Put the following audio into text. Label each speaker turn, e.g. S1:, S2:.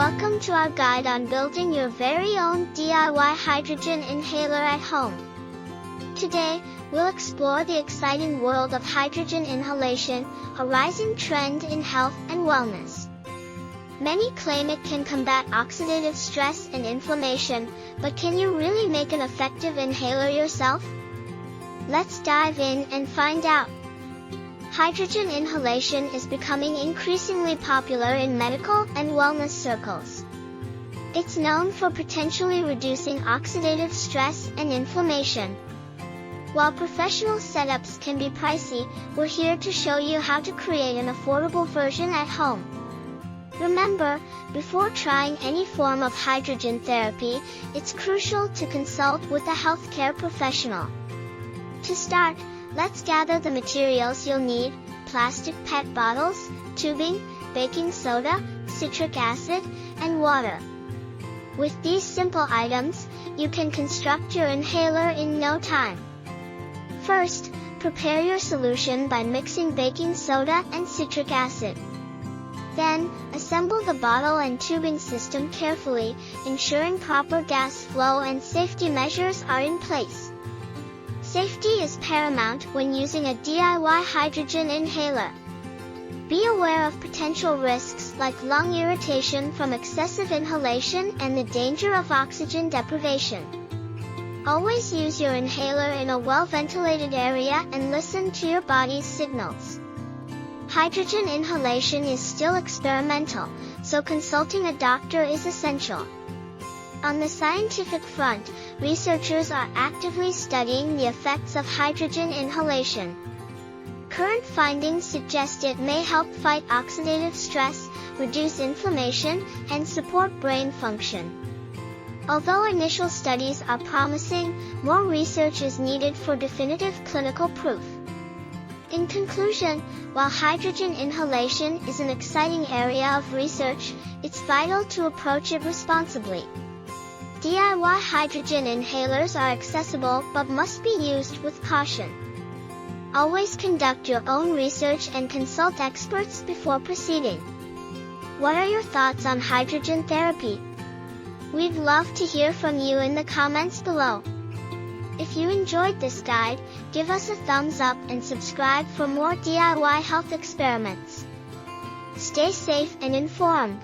S1: Welcome to our guide on building your very own DIY hydrogen inhaler at home. Today, we'll explore the exciting world of hydrogen inhalation, a rising trend in health and wellness. Many claim it can combat oxidative stress and inflammation, but can you really make an effective inhaler yourself? Let's dive in and find out. Hydrogen inhalation is becoming increasingly popular in medical and wellness circles. It's known for potentially reducing oxidative stress and inflammation. While professional setups can be pricey, we're here to show you how to create an affordable version at home. Remember, before trying any form of hydrogen therapy, it's crucial to consult with a healthcare professional. To start, let's gather the materials you'll need: plastic PET bottles, tubing, baking soda, citric acid, and water. With these simple items, you can construct your inhaler in no time. First, prepare your solution by mixing baking soda and citric acid. Then, assemble the bottle and tubing system carefully, ensuring proper gas flow and safety measures are in place. Safety is paramount when using a DIY hydrogen inhaler. Be aware of potential risks like lung irritation from excessive inhalation and the danger of oxygen deprivation. Always use your inhaler in a well-ventilated area and listen to your body's signals. Hydrogen inhalation is still experimental, so consulting a doctor is essential. On the scientific front, researchers are actively studying the effects of hydrogen inhalation. Current findings suggest it may help fight oxidative stress, reduce inflammation, and support brain function. Although initial studies are promising, more research is needed for definitive clinical proof. In conclusion, while hydrogen inhalation is an exciting area of research, it's vital to approach it responsibly. DIY hydrogen inhalers are accessible but must be used with caution. Always conduct your own research and consult experts before proceeding. What are your thoughts on hydrogen therapy? We'd love to hear from you in the comments below. If you enjoyed this guide, give us a thumbs up and subscribe for more DIY health experiments. Stay safe and informed.